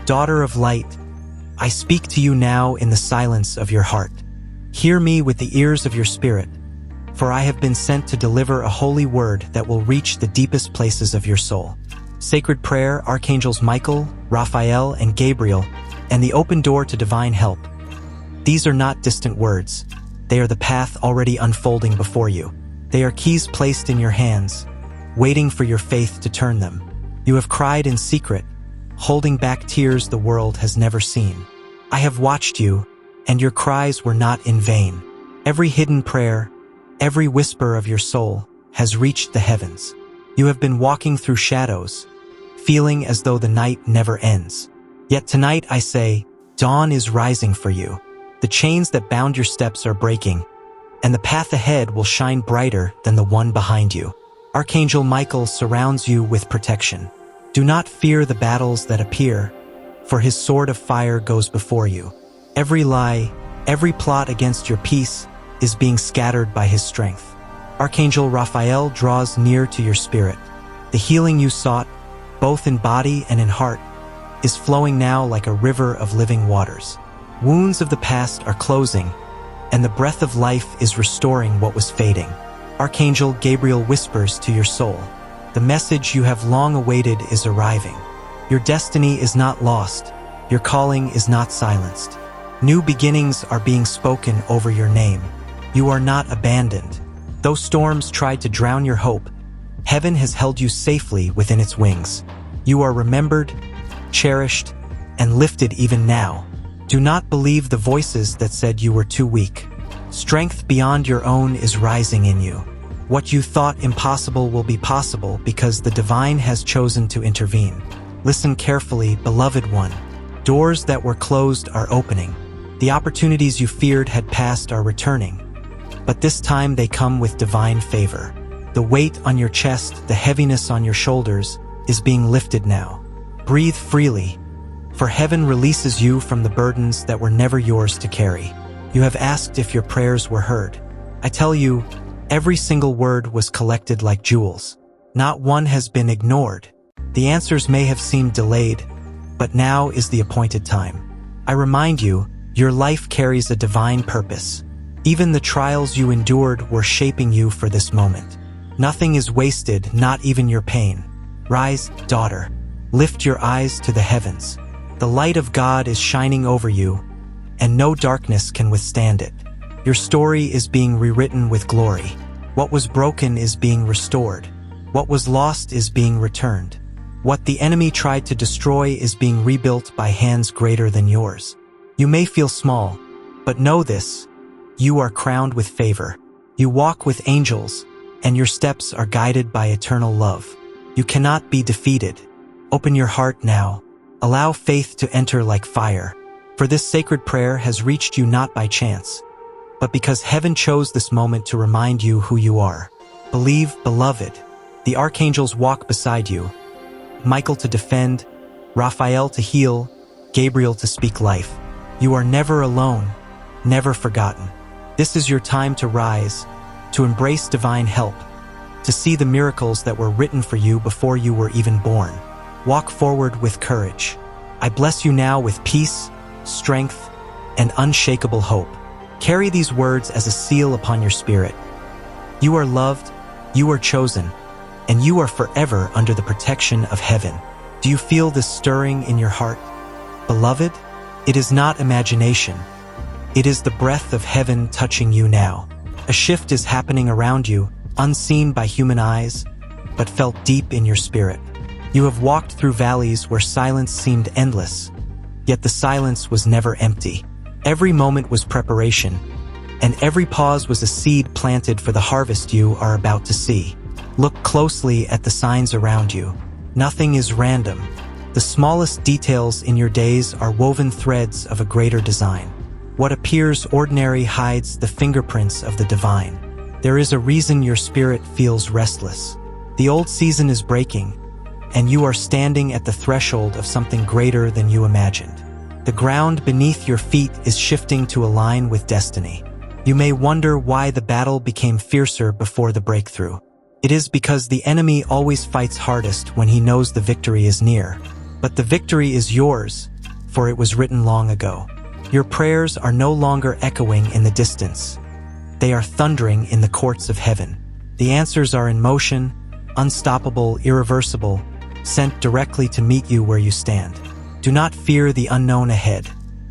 Daughter of light, I speak to you now in the silence of your heart. Hear me with the ears of your spirit, for I have been sent to deliver a holy word that will reach the deepest places of your soul. Sacred prayer, Archangels Michael, Raphael, and Gabriel, and the open door to divine help. These are not distant words. They are the path already unfolding before you. They are keys placed in your hands, waiting for your faith to turn them. You have cried in secret, holding back tears the world has never seen. I have watched you, and your cries were not in vain. Every hidden prayer, every whisper of your soul has reached the heavens. You have been walking through shadows, feeling as though the night never ends. Yet tonight I say, dawn is rising for you. The chains that bound your steps are breaking, and the path ahead will shine brighter than the one behind you. Archangel Michael surrounds you with protection. Do not fear the battles that appear, for his sword of fire goes before you. Every lie, every plot against your peace is being scattered by his strength. Archangel Raphael draws near to your spirit. The healing you sought, both in body and in heart, is flowing now like a river of living waters. Wounds of the past are closing, and the breath of life is restoring what was fading. Archangel Gabriel whispers to your soul, the message you have long awaited is arriving. Your destiny is not lost. Your calling is not silenced. New beginnings are being spoken over your name. You are not abandoned. Though storms tried to drown your hope, heaven has held you safely within its wings. You are remembered, cherished, and lifted even now. Do not believe the voices that said you were too weak. Strength beyond your own is rising in you. What you thought impossible will be possible because the divine has chosen to intervene. Listen carefully, beloved one. Doors that were closed are opening. The opportunities you feared had passed are returning. But this time they come with divine favor. The weight on your chest, the heaviness on your shoulders, is being lifted now. Breathe freely, for heaven releases you from the burdens that were never yours to carry. You have asked if your prayers were heard. I tell you, every single word was collected like jewels. Not one has been ignored. The answers may have seemed delayed, but now is the appointed time. I remind you, your life carries a divine purpose. Even the trials you endured were shaping you for this moment. Nothing is wasted, not even your pain. Rise, daughter. Lift your eyes to the heavens. The light of God is shining over you, and no darkness can withstand it. Your story is being rewritten with glory. What was broken is being restored. What was lost is being returned. What the enemy tried to destroy is being rebuilt by hands greater than yours. You may feel small, but know this: you are crowned with favor. You walk with angels, and your steps are guided by eternal love. You cannot be defeated. Open your heart now. Allow faith to enter like fire, for this sacred prayer has reached you not by chance, but because heaven chose this moment to remind you who you are. Believe, beloved. The archangels walk beside you, Michael to defend, Raphael to heal, Gabriel to speak life. You are never alone, never forgotten. This is your time to rise, to embrace divine help, to see the miracles that were written for you before you were even born. Walk forward with courage. I bless you now with peace, strength, and unshakable hope. Carry these words as a seal upon your spirit. You are loved, you are chosen, and you are forever under the protection of heaven. Do you feel this stirring in your heart? Beloved, it is not imagination. It is the breath of heaven touching you now. A shift is happening around you, unseen by human eyes, but felt deep in your spirit. You have walked through valleys where silence seemed endless, yet the silence was never empty. Every moment was preparation, and every pause was a seed planted for the harvest you are about to see. Look closely at the signs around you. Nothing is random. The smallest details in your days are woven threads of a greater design. What appears ordinary hides the fingerprints of the divine. There is a reason your spirit feels restless. The old season is breaking, and you are standing at the threshold of something greater than you imagined. The ground beneath your feet is shifting to align with destiny. You may wonder why the battle became fiercer before the breakthrough. It is because the enemy always fights hardest when he knows the victory is near. But the victory is yours, for it was written long ago. Your prayers are no longer echoing in the distance. They are thundering in the courts of heaven. The answers are in motion, unstoppable, irreversible, sent directly to meet you where you stand. Do not fear the unknown ahead.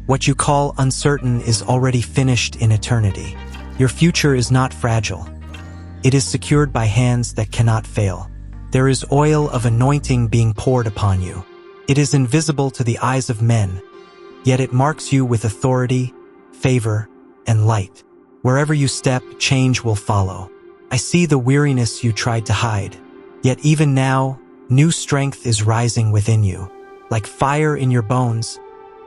What you call uncertain is already finished in eternity. Your future is not fragile. It is secured by hands that cannot fail. There is oil of anointing being poured upon you. It is invisible to the eyes of men, yet it marks you with authority, favor, and light. Wherever you step, change will follow. I see the weariness you tried to hide, yet even now, new strength is rising within you. Like fire in your bones,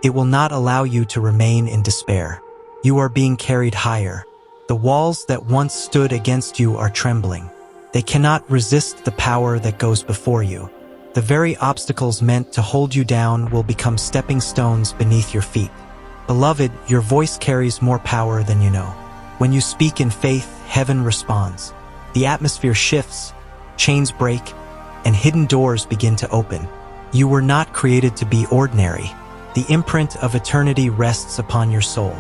it will not allow you to remain in despair. You are being carried higher. The walls that once stood against you are trembling. They cannot resist the power that goes before you. The very obstacles meant to hold you down will become stepping stones beneath your feet. Beloved, your voice carries more power than you know. When you speak in faith, heaven responds. The atmosphere shifts, chains break, and hidden doors begin to open. You were not created to be ordinary. The imprint of eternity rests upon your soul.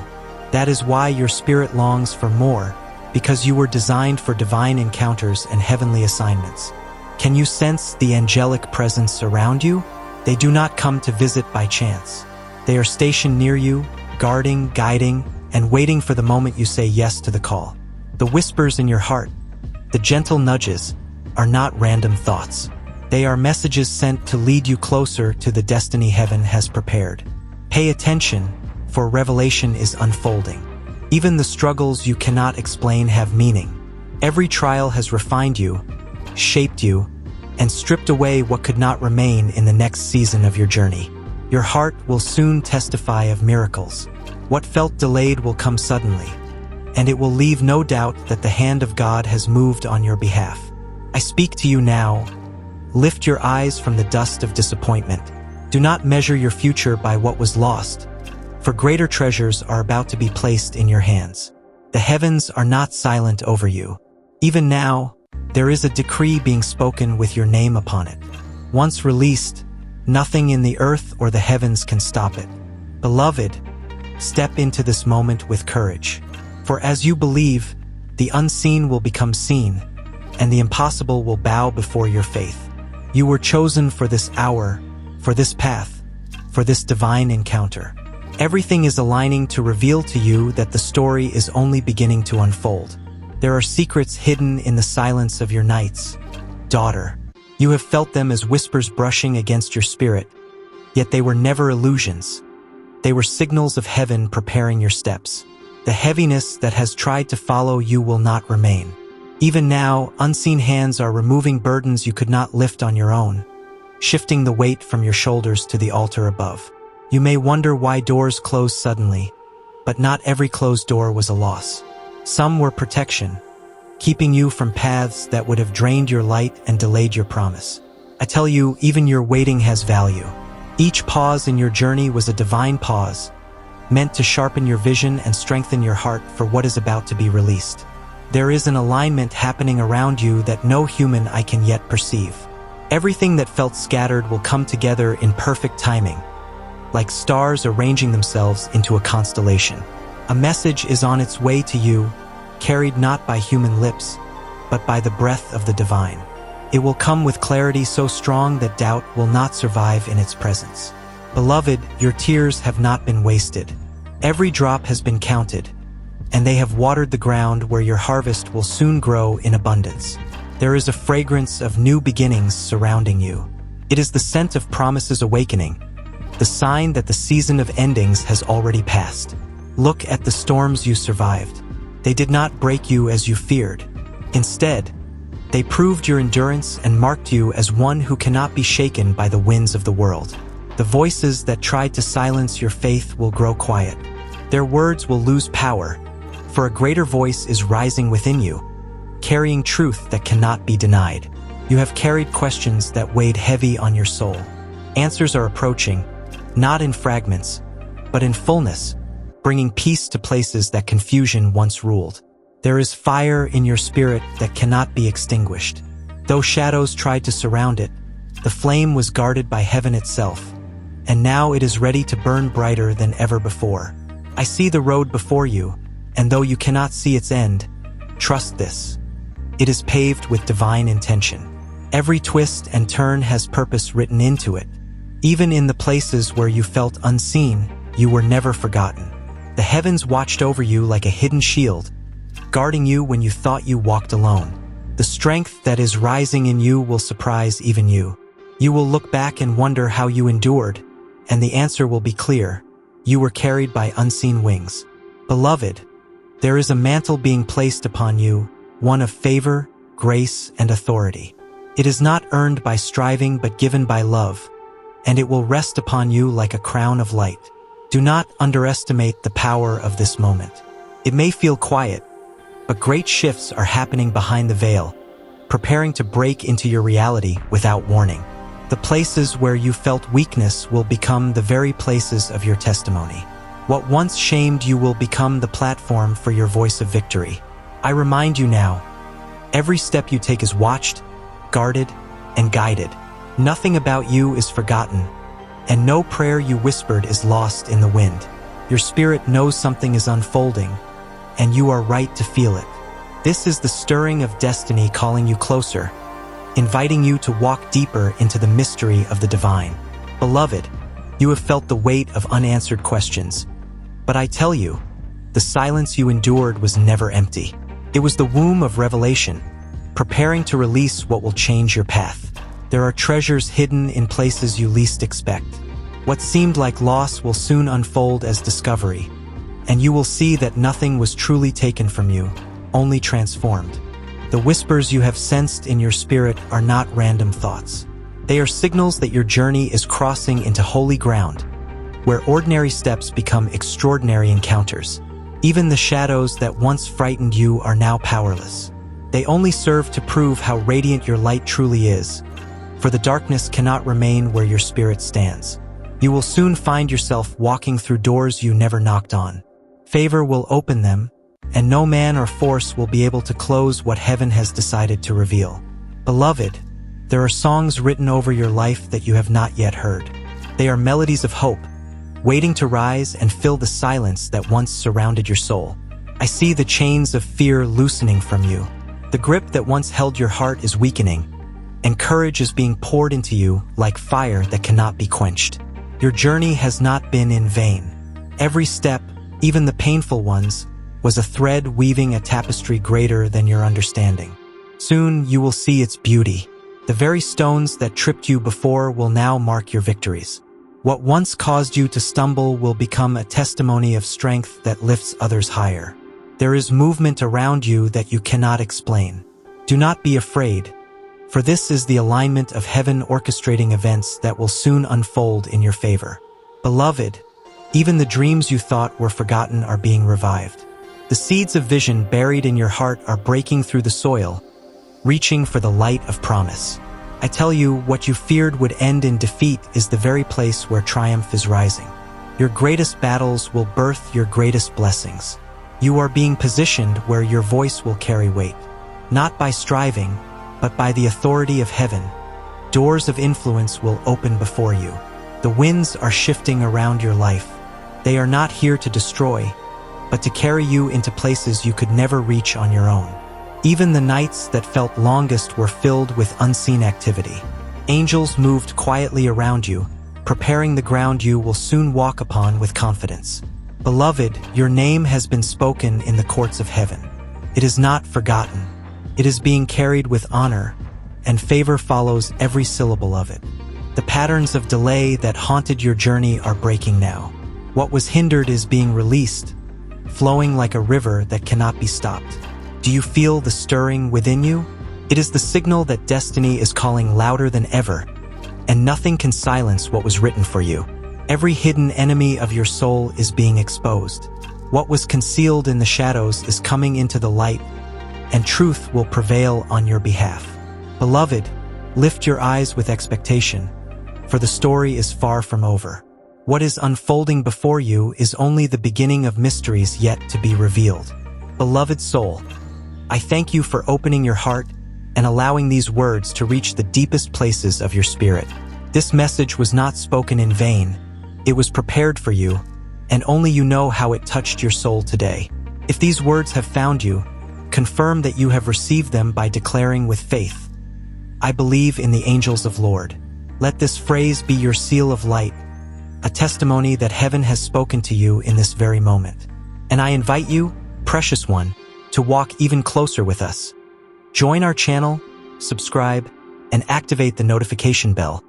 That is why your spirit longs for more, because you were designed for divine encounters and heavenly assignments. Can you sense the angelic presence around you? They do not come to visit by chance. They are stationed near you, guarding, guiding, and waiting for the moment you say yes to the call. The whispers in your heart, the gentle nudges, are not random thoughts. They are messages sent to lead you closer to the destiny heaven has prepared. Pay attention, for revelation is unfolding. Even the struggles you cannot explain have meaning. Every trial has refined you, shaped you, and stripped away what could not remain in the next season of your journey. Your heart will soon testify of miracles. What felt delayed will come suddenly, and it will leave no doubt that the hand of God has moved on your behalf. I speak to you now. Lift your eyes from the dust of disappointment. Do not measure your future by what was lost, for greater treasures are about to be placed in your hands. The heavens are not silent over you. Even now, there is a decree being spoken with your name upon it. Once released, nothing in the earth or the heavens can stop it. Beloved, step into this moment with courage. For as you believe, the unseen will become seen, and the impossible will bow before your faith. You were chosen for this hour, for this path, for this divine encounter. Everything is aligning to reveal to you that the story is only beginning to unfold. There are secrets hidden in the silence of your nights. Daughter, you have felt them as whispers brushing against your spirit, yet they were never illusions. They were signals of heaven preparing your steps. The heaviness that has tried to follow you will not remain. Even now, unseen hands are removing burdens you could not lift on your own, shifting the weight from your shoulders to the altar above. You may wonder why doors close suddenly, but not every closed door was a loss. Some were protection, keeping you from paths that would have drained your light and delayed your promise. I tell you, even your waiting has value. Each pause in your journey was a divine pause, meant to sharpen your vision and strengthen your heart for what is about to be released. There is an alignment happening around you that no human eye can yet perceive. Everything that felt scattered will come together in perfect timing, like stars arranging themselves into a constellation. A message is on its way to you, carried not by human lips, but by the breath of the divine. It will come with clarity so strong that doubt will not survive in its presence. Beloved, your tears have not been wasted. Every drop has been counted, and they have watered the ground where your harvest will soon grow in abundance. There is a fragrance of new beginnings surrounding you. It is the scent of promises awakening, the sign that the season of endings has already passed. Look at the storms you survived. They did not break you as you feared. Instead, they proved your endurance and marked you as one who cannot be shaken by the winds of the world. The voices that tried to silence your faith will grow quiet. Their words will lose power, for a greater voice is rising within you, carrying truth that cannot be denied. You have carried questions that weighed heavy on your soul. Answers are approaching, not in fragments, but in fullness, bringing peace to places that confusion once ruled. There is fire in your spirit that cannot be extinguished. Though shadows tried to surround it, the flame was guarded by heaven itself, and now it is ready to burn brighter than ever before. I see the road before you, and though you cannot see its end, trust this. It is paved with divine intention. Every twist and turn has purpose written into it. Even in the places where you felt unseen, you were never forgotten. The heavens watched over you like a hidden shield, guarding you when you thought you walked alone. The strength that is rising in you will surprise even you. You will look back and wonder how you endured, and the answer will be clear. You were carried by unseen wings. Beloved, there is a mantle being placed upon you, one of favor, grace, and authority. It is not earned by striving but given by love, and it will rest upon you like a crown of light. Do not underestimate the power of this moment. It may feel quiet, but great shifts are happening behind the veil, preparing to break into your reality without warning. The places where you felt weakness will become the very places of your testimony. What once shamed you will become the platform for your voice of victory. I remind you now, every step you take is watched, guarded, and guided. Nothing about you is forgotten, and no prayer you whispered is lost in the wind. Your spirit knows something is unfolding, and you are right to feel it. This is the stirring of destiny calling you closer, inviting you to walk deeper into the mystery of the divine. Beloved, you have felt the weight of unanswered questions, but I tell you, the silence you endured was never empty. It was the womb of revelation, preparing to release what will change your path. There are treasures hidden in places you least expect. What seemed like loss will soon unfold as discovery, and you will see that nothing was truly taken from you, only transformed. The whispers you have sensed in your spirit are not random thoughts. They are signals that your journey is crossing into holy ground, where ordinary steps become extraordinary encounters. Even the shadows that once frightened you are now powerless. They only serve to prove how radiant your light truly is, for the darkness cannot remain where your spirit stands. You will soon find yourself walking through doors you never knocked on. Favor will open them, and no man or force will be able to close what heaven has decided to reveal. Beloved, there are songs written over your life that you have not yet heard. They are melodies of hope, waiting to rise and fill the silence that once surrounded your soul. I see the chains of fear loosening from you. The grip that once held your heart is weakening, and courage is being poured into you like fire that cannot be quenched. Your journey has not been in vain. Every step, even the painful ones, was a thread weaving a tapestry greater than your understanding. Soon you will see its beauty. The very stones that tripped you before will now mark your victories. What once caused you to stumble will become a testimony of strength that lifts others higher. There is movement around you that you cannot explain. Do not be afraid, for this is the alignment of heaven orchestrating events that will soon unfold in your favor. Beloved, even the dreams you thought were forgotten are being revived. The seeds of vision buried in your heart are breaking through the soil, reaching for the light of promise. I tell you, what you feared would end in defeat is the very place where triumph is rising. Your greatest battles will birth your greatest blessings. You are being positioned where your voice will carry weight, not by striving, but by the authority of heaven. Doors of influence will open before you. The winds are shifting around your life. They are not here to destroy, but to carry you into places you could never reach on your own. Even the nights that felt longest were filled with unseen activity. Angels moved quietly around you, preparing the ground you will soon walk upon with confidence. Beloved, your name has been spoken in the courts of heaven. It is not forgotten. It is being carried with honor, and favor follows every syllable of it. The patterns of delay that haunted your journey are breaking now. What was hindered is being released, flowing like a river that cannot be stopped. Do you feel the stirring within you? It is the signal that destiny is calling louder than ever, and nothing can silence what was written for you. Every hidden enemy of your soul is being exposed. What was concealed in the shadows is coming into the light, and truth will prevail on your behalf. Beloved, lift your eyes with expectation, for the story is far from over. What is unfolding before you is only the beginning of mysteries yet to be revealed. Beloved soul, I thank you for opening your heart and allowing these words to reach the deepest places of your spirit. This message was not spoken in vain. It was prepared for you, and only you know how it touched your soul today. If these words have found you, confirm that you have received them by declaring with faith, "I believe in the angels of Lord." Let this phrase be your seal of light, a testimony that heaven has spoken to you in this very moment. And I invite you, precious one, to walk even closer with us. Join our channel, subscribe, and activate the notification bell,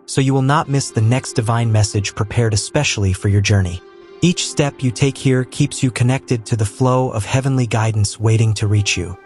so you will not miss the next divine message prepared especially for your journey. Each step you take here keeps you connected to the flow of heavenly guidance waiting to reach you.